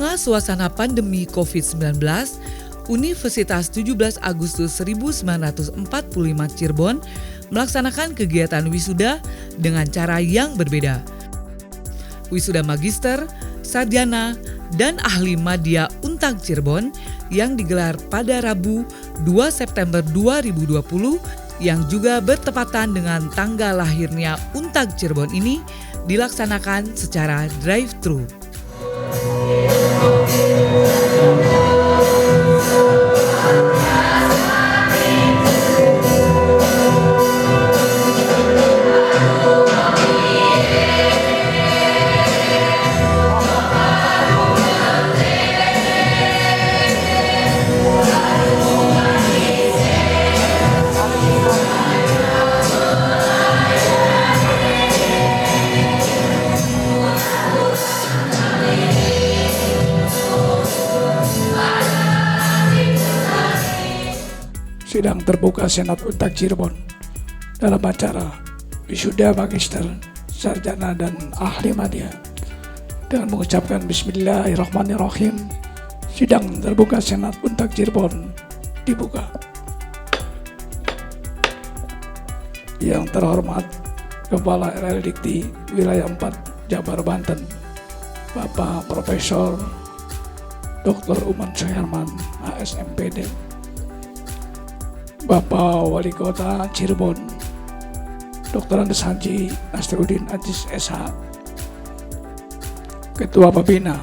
tengah suasana pandemi COVID-19, Universitas 17 Agustus 1945 Cirebon melaksanakan kegiatan wisuda dengan cara yang berbeda. Wisuda Magister, Sarjana, dan Ahli Madya Untag Cirebon yang digelar pada Rabu 2 September 2020 yang juga bertepatan dengan tanggal lahirnya Untag Cirebon ini dilaksanakan secara drive-thru. Sidang terbuka Senat Untag Cirebon dalam acara Wisuda Magister, Sarjana, dan Ahli Madya. Dengan mengucapkan Bismillahirrahmanirrahim, sidang terbuka Senat Untag Cirebon dibuka. Yang terhormat Kepala RL Dikti Wilayah 4 Jabar Banten, Bapak Profesor Dr. Uman Suherman, ASMPD, Bapak Wali Kota Cirebon, Dr. Andes Haji Nasruddin Aziz SH, Ketua Pembina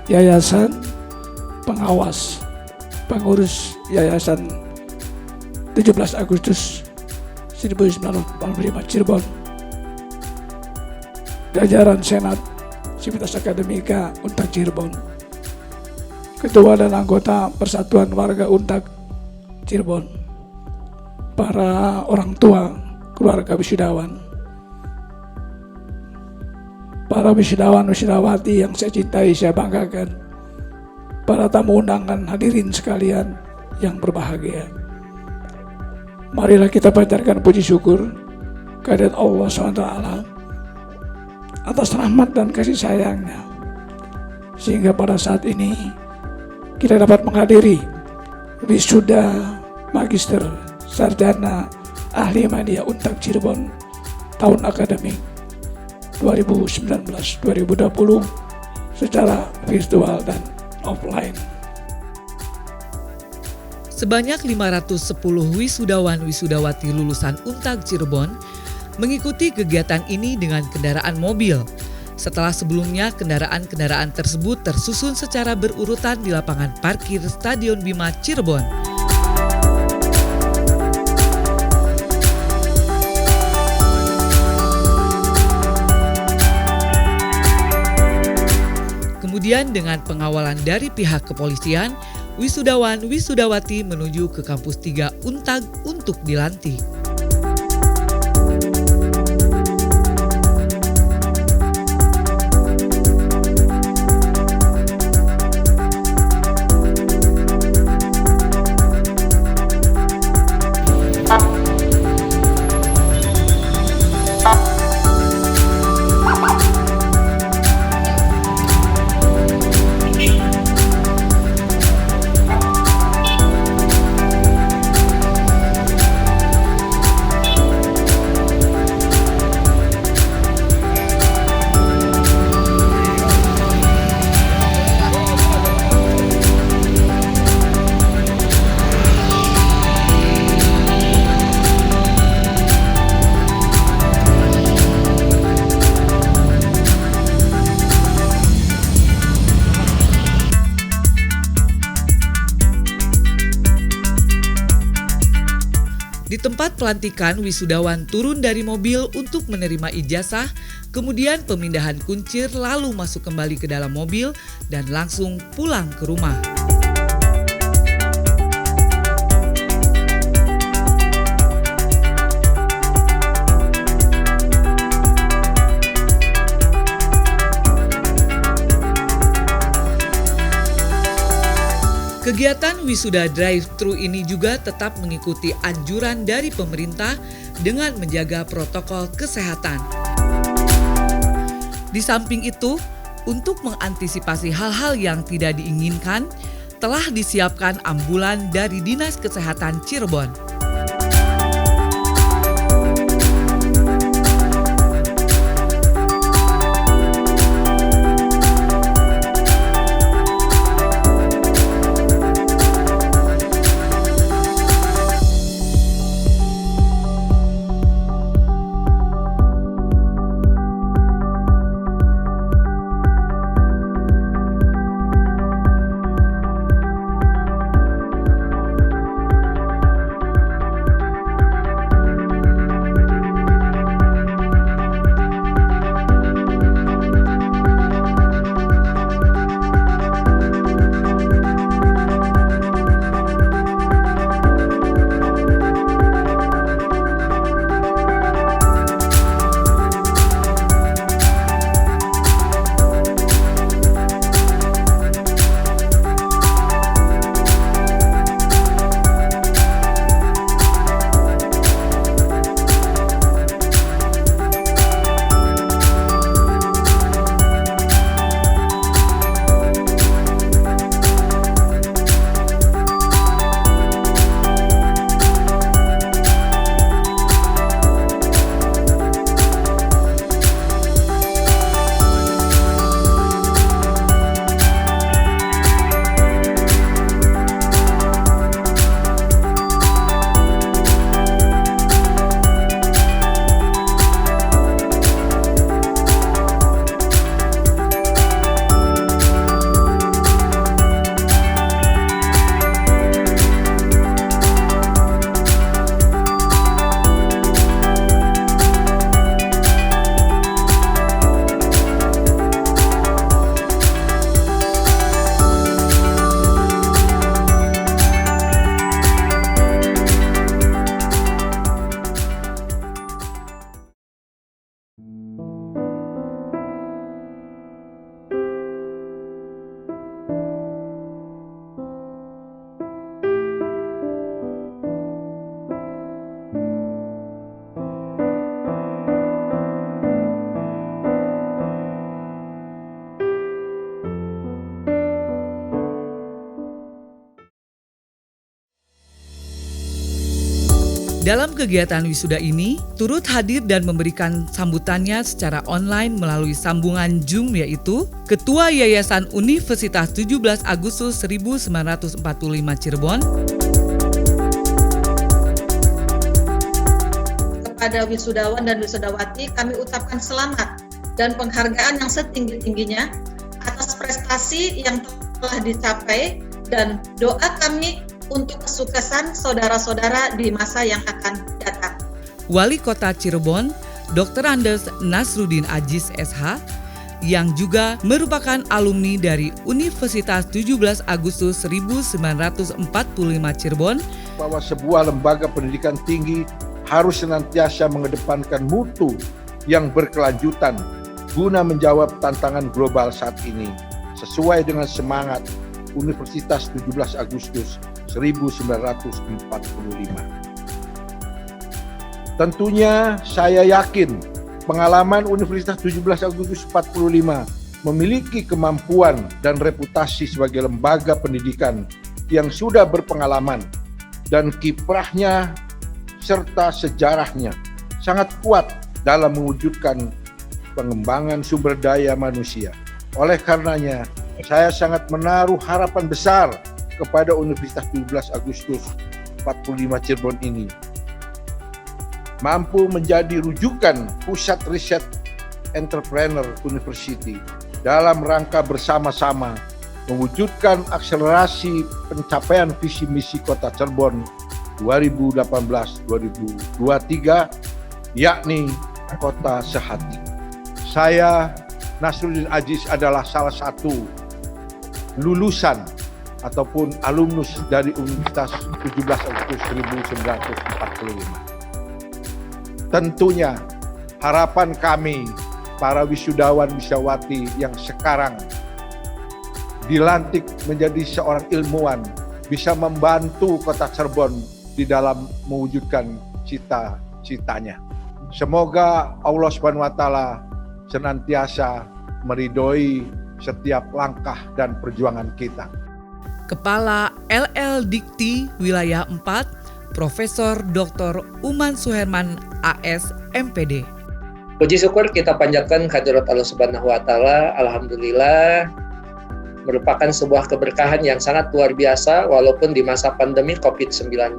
Yayasan Pengawas Pengurus Yayasan 17 Agustus 1945 Cirebon, jajaran Senat Sivitas Akademika Untag Cirebon, Ketua dan anggota Persatuan Warga Untag Cirebon, para orang tua keluarga wisudawan, para wisudawan-wisudawati yang saya cintai, saya banggakan, para tamu undangan, hadirin sekalian yang berbahagia. Marilah kita panjatkan puji syukur kehadirat Allah SWT atas rahmat dan kasih sayangnya, sehingga pada saat ini kita dapat menghadiri wisuda Magister, Sarjana, Ahli Madya Untag Cirebon tahun akademik 2019-2020 secara virtual dan offline. Sebanyak 510 wisudawan-wisudawati lulusan Untag Cirebon mengikuti kegiatan ini dengan kendaraan mobil. Setelah sebelumnya kendaraan-kendaraan tersebut tersusun secara berurutan di lapangan parkir Stadion Bima Cirebon. Kemudian dengan pengawalan dari pihak kepolisian, wisudawan-wisudawati menuju ke kampus 3 Untag untuk dilantik. Di tempat pelantikan, wisudawan turun dari mobil untuk menerima ijazah, kemudian pemindahan kuncir lalu masuk kembali ke dalam mobil dan langsung pulang ke rumah. Kegiatan wisuda drive-thru ini juga tetap mengikuti anjuran dari pemerintah dengan menjaga protokol kesehatan. Di samping itu, Untuk mengantisipasi hal-hal yang tidak diinginkan, telah disiapkan ambulan dari Dinas Kesehatan Cirebon. Dalam kegiatan wisuda ini, turut hadir dan memberikan sambutannya secara online melalui sambungan Zoom yaitu Ketua Yayasan Universitas 17 Agustus 1945 Cirebon, kepada wisudawan dan wisudawati kami ucapkan selamat dan penghargaan yang setinggi-tingginya atas prestasi yang telah dicapai dan doa kami untuk kesuksesan saudara-saudara di masa yang akan datang. Wali Kota Cirebon, Dr. Andes Nasruddin Ajis SH, yang juga merupakan alumni dari Universitas 17 Agustus 1945 Cirebon, bahwa sebuah lembaga pendidikan tinggi harus senantiasa mengedepankan mutu yang berkelanjutan guna menjawab tantangan global saat ini sesuai dengan semangat Universitas 17 Agustus 1945. Tentunya saya yakin pengalaman Universitas 17 Agustus 45 memiliki kemampuan dan reputasi sebagai lembaga pendidikan yang sudah berpengalaman dan kiprahnya serta sejarahnya sangat kuat dalam mewujudkan pengembangan sumber daya manusia. Oleh karenanya, saya sangat menaruh harapan besar kepada Universitas 17 Agustus 45 Cirebon ini mampu menjadi rujukan pusat riset entrepreneur university dalam rangka bersama-sama mewujudkan akselerasi pencapaian visi misi Kota Cirebon 2018-2023, yakni Kota Sehati. Saya, Nasruddin Ajis, adalah salah satu lulusan ataupun alumnus dari Universitas 17 Agustus 1945. Tentunya harapan kami para wisudawan wisawati yang sekarang dilantik menjadi seorang ilmuwan bisa membantu Kota Cirebon di dalam mewujudkan cita-citanya. Semoga Allah Subhanahu wa taala senantiasa meridhoi setiap langkah dan perjuangan kita. Kepala LL Dikti Wilayah 4, Profesor Dr. Uman Suherman AS MPD. Puji syukur kita panjatkan kehadirat Allah Subhanahu wa taala. Alhamdulillah, merupakan sebuah keberkahan yang sangat luar biasa walaupun di masa pandemi Covid-19.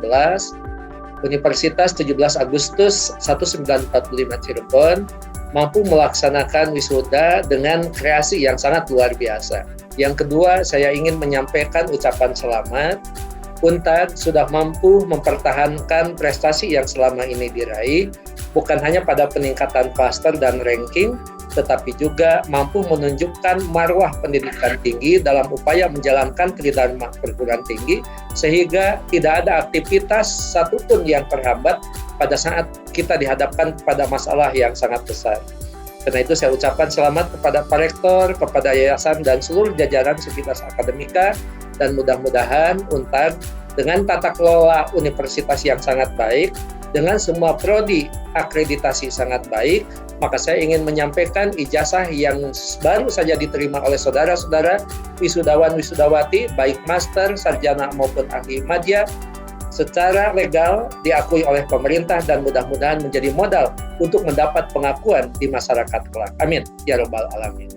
Universitas 17 Agustus 1945 Cirebon mampu melaksanakan wisuda dengan kreasi yang sangat luar biasa. Yang kedua, saya ingin menyampaikan ucapan selamat. UNTAD sudah mampu mempertahankan prestasi yang selama ini diraih, bukan hanya pada peningkatan klaster dan ranking, tetapi juga mampu menunjukkan marwah pendidikan tinggi dalam upaya menjalankan tridharma perguruan tinggi, sehingga tidak ada aktivitas satupun yang terhambat pada saat kita dihadapkan pada masalah yang sangat besar. Karena itu saya ucapkan selamat kepada Pak Rektor, kepada Yayasan dan seluruh jajaran Sivitas Akademika, dan mudah-mudahan UNTAD dengan tata kelola universitas yang sangat baik, dengan semua prodi akreditasi sangat baik, maka saya ingin menyampaikan ijazah yang baru saja diterima oleh saudara-saudara wisudawan-wisudawati, baik master, sarjana maupun ahli madya, secara legal diakui oleh pemerintah dan mudah-mudahan menjadi modal untuk mendapat pengakuan di masyarakat kelak. Amin. Ya Rabbal Alamin.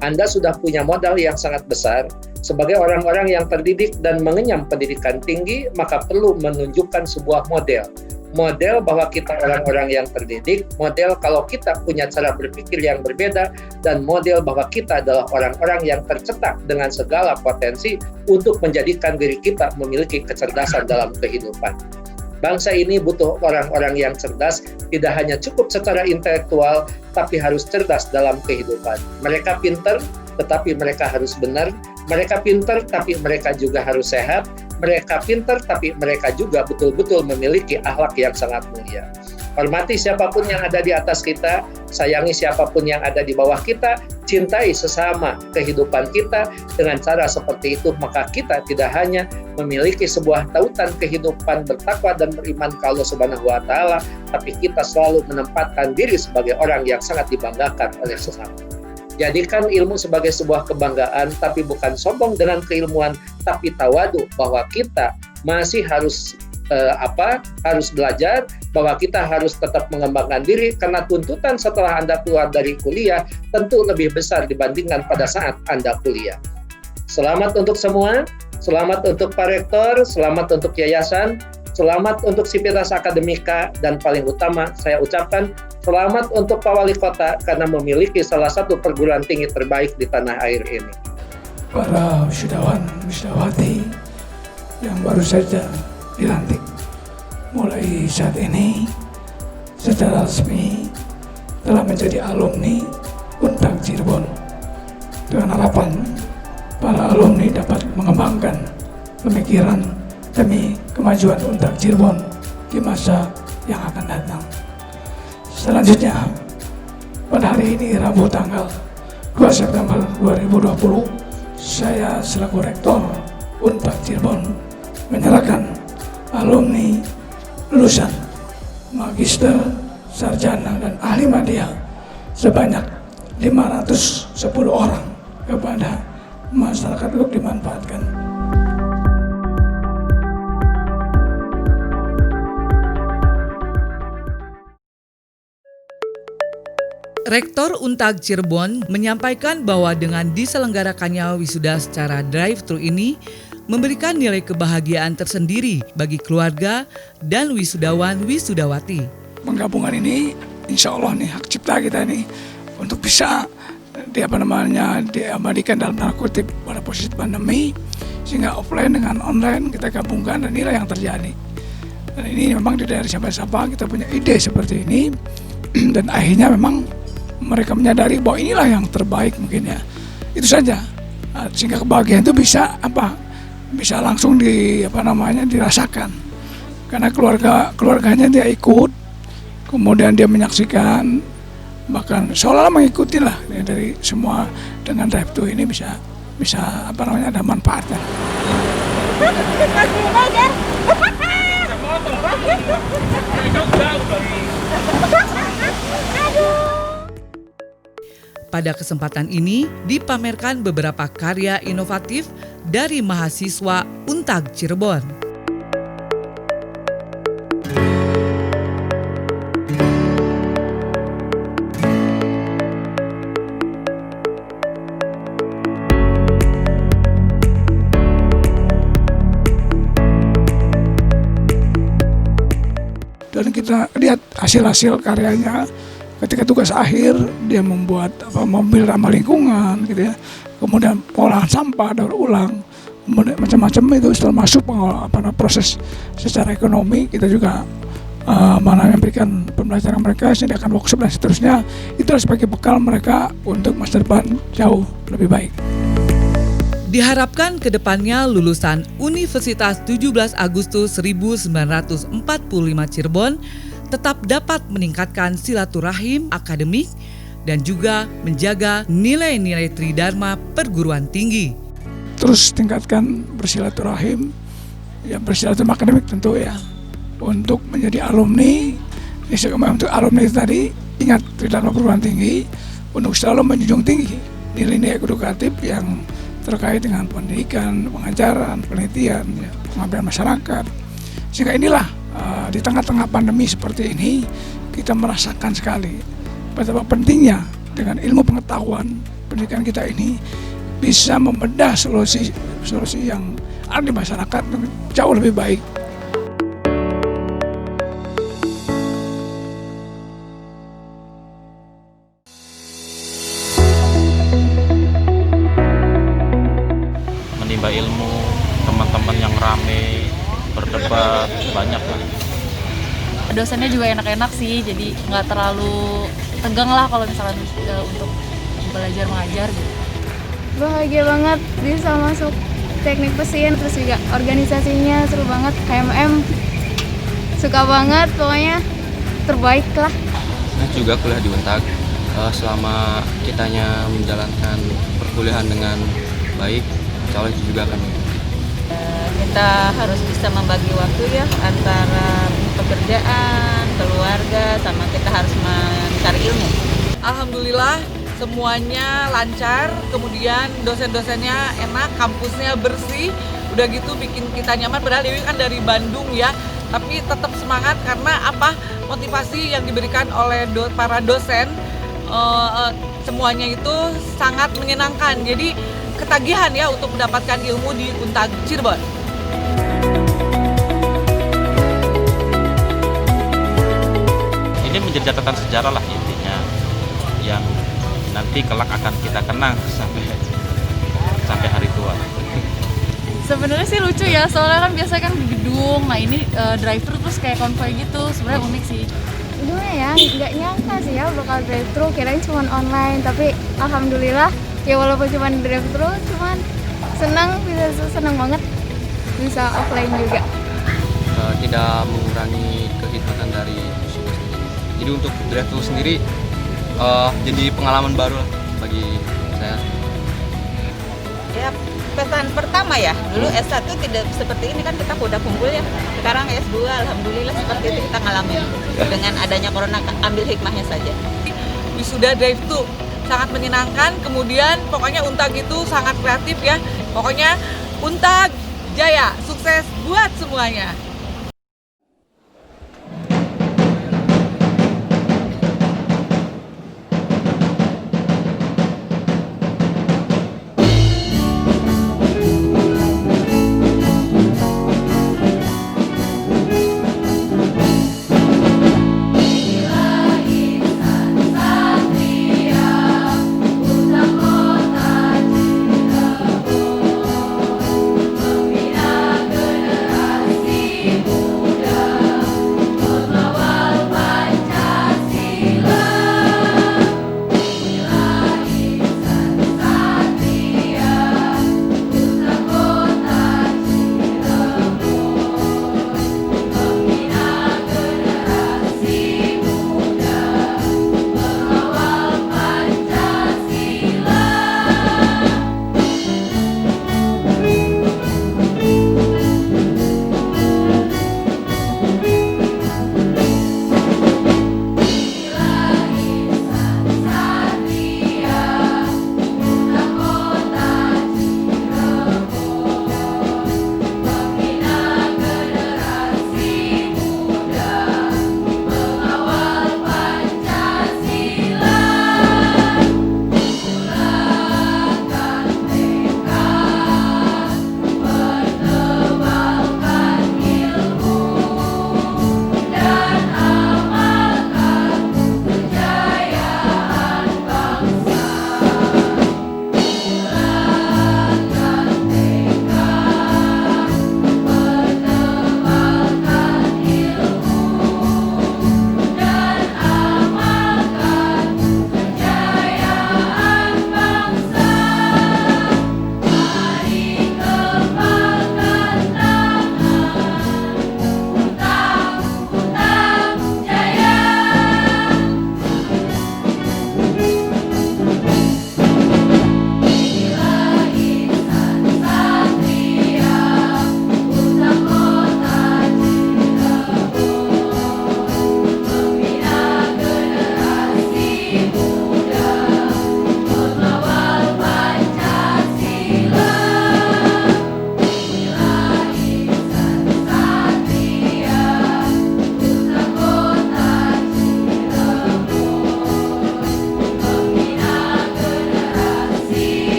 Anda sudah punya modal yang sangat besar. Sebagai orang-orang yang terdidik dan mengenyam pendidikan tinggi, maka perlu menunjukkan sebuah model. Model bahwa kita orang-orang yang terdidik, model kalau kita punya cara berpikir yang berbeda, dan model bahwa kita adalah orang-orang yang tercetak dengan segala potensi untuk menjadikan diri kita memiliki kecerdasan dalam kehidupan. Bangsa ini butuh orang-orang yang cerdas, tidak hanya cukup secara intelektual, tapi harus cerdas dalam kehidupan. Mereka pintar, tetapi mereka harus benar. Mereka pintar, tapi mereka juga harus sehat. Mereka pintar, tapi mereka juga betul-betul memiliki akhlak yang sangat mulia. Hormati siapapun yang ada di atas kita, sayangi siapapun yang ada di bawah kita, cintai sesama kehidupan kita. Dengan cara seperti itu, maka kita tidak hanya memiliki sebuah tautan kehidupan bertakwa dan beriman ke Allah Subhanahu wa taala, tapi kita selalu menempatkan diri sebagai orang yang sangat dibanggakan oleh sesama. Jadikan ilmu sebagai sebuah kebanggaan, tapi bukan sombong dengan keilmuan, tapi tawadu bahwa kita masih harus harus belajar, bahwa kita harus tetap mengembangkan diri, karena tuntutan setelah Anda keluar dari kuliah tentu lebih besar dibandingkan pada saat Anda kuliah. Selamat untuk semua, selamat untuk Pak Rektor, selamat untuk Yayasan, selamat untuk Sivitas Akademika, dan paling utama saya ucapkan selamat untuk Pak Wali Kota karena memiliki salah satu perguruan tinggi terbaik di tanah air ini. Para wisudawan, wisudawati yang baru saja dilantik, mulai saat ini secara resmi telah menjadi alumni UNTAD Cirebon, dengan harapan para alumni dapat mengembangkan pemikiran demi kemajuan UNTAD Cirebon di masa yang akan datang. Selanjutnya, pada hari ini Rabu tanggal 2 September 2020, saya selaku Rektor UNTAD Cirebon menyerahkan alumni lulusan magister, sarjana, dan ahli madya sebanyak 510 orang kepada masyarakat untuk dimanfaatkan. Rektor UNTAD Cirebon menyampaikan bahwa dengan diselenggarakannya wisuda secara drive-thru ini memberikan nilai kebahagiaan tersendiri bagi keluarga dan wisudawan-wisudawati. Penggabungan ini insya Allah nih hak cipta kita nih untuk bisa diabadikan dalam tanda kutip pada posisi pandemi, sehingga offline dengan online kita gabungkan dan inilah yang terjadi. Dan ini memang tidak dari siapa-siapa, kita punya ide seperti ini dan akhirnya memang mereka menyadari bahwa inilah yang terbaik mungkin ya. Itu saja. Sehingga kebahagiaan itu bisa langsung dirasakan. Karena keluarganya dia ikut, kemudian dia menyaksikan, bahkan seolah-olah mengikuti lah dari semua. Dengan drive-thru ini bisa ada manfaatnya. Pada kesempatan ini dipamerkan beberapa karya inovatif dari mahasiswa Untag Cirebon. Dan kita lihat hasil-hasil karyanya ketika tugas akhir dia membuat mobil ramah lingkungan gitu ya, kemudian pengolahan sampah daur ulang, kemudian macam-macam itu termasuk proses secara ekonomi. Kita juga memberikan pembelajaran mereka, sediakan workshop dan seterusnya, itu sebagai bekal mereka untuk masa depan jauh lebih baik. Diharapkan kedepannya lulusan Universitas 17 Agustus 1945 Cirebon tetap dapat meningkatkan silaturahim akademik dan juga menjaga nilai-nilai tridharma perguruan tinggi. Terus tingkatkan bersilaturahim, ya bersilaturahim akademik tentu ya, untuk menjadi alumni. Untuk alumni tadi ingat tridharma perguruan tinggi, untuk selalu menjunjung tinggi nilai-nilai edukatif yang terkait dengan pendidikan, pengajaran, penelitian, ya, pengabdian masyarakat. Sehingga inilah di tengah-tengah pandemi seperti ini kita merasakan sekali betapa pentingnya dengan ilmu pengetahuan pendidikan kita ini bisa membedah solusi yang ada di masyarakat jauh lebih baik. Menimba ilmu, teman-teman yang rame, berdebat, banyak lah. Dosennya juga enak-enak sih, jadi nggak terlalu tegang lah kalau misalnya untuk belajar mengajar gitu. Bahagia banget bisa masuk teknik mesin, terus juga organisasinya seru banget, HMM suka banget, pokoknya terbaik lah. Juga kuliah di Untag, selama kitanya menjalankan perkuliahan dengan baik, insya Allah juga kan. Kita harus bisa membagi waktu ya antara pekerjaan, keluarga, sama kita harus mencari ilmu. Alhamdulillah semuanya lancar, kemudian dosen-dosennya enak, kampusnya bersih, udah gitu bikin kita nyaman. Padahal Dewi kan dari Bandung ya, tapi tetap semangat karena apa, motivasi yang diberikan oleh para dosen semuanya itu sangat menyenangkan. Jadi ketagihan ya untuk mendapatkan ilmu di Untag Cirebon. Ini menjadi catatan sejarah lah intinya, yang nanti kelak akan kita kenang sampai hari tua. Sebenarnya sih lucu ya, soalnya kan biasa kan di gedung, nah ini drive-thru terus kayak konvoy gitu, sebenarnya unik sih. Gimana ya, nggak nyangka sih ya bakal drive-thru, kirain cuma online, tapi alhamdulillah ya walaupun cuma drive-thru, cuman senang banget bisa offline juga. Tidak mengurangi kekhidmatan dari suku sendiri. Jadi untuk drive-thru sendiri jadi pengalaman baru lah bagi saya. Ya pesan pertama ya, dulu S1 tidak seperti ini kan, kita udah kumpul ya. Sekarang S2 alhamdulillah seperti itu kita ngalamin. Dengan adanya corona, ambil hikmahnya saja. Wisuda drive-thru sangat menyenangkan, kemudian pokoknya Untag itu sangat kreatif ya. Pokoknya Untag Jaya, sukses buat semuanya.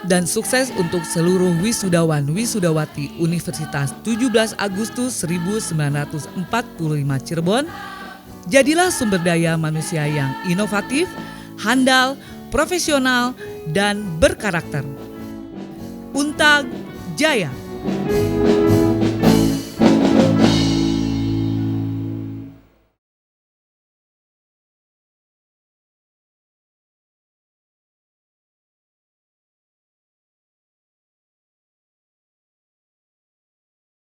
dan sukses untuk seluruh wisudawan wisudawati Universitas 17 Agustus 1945 Cirebon. Jadilah sumber daya manusia yang inovatif, handal, profesional, dan berkarakter. Untag Jaya.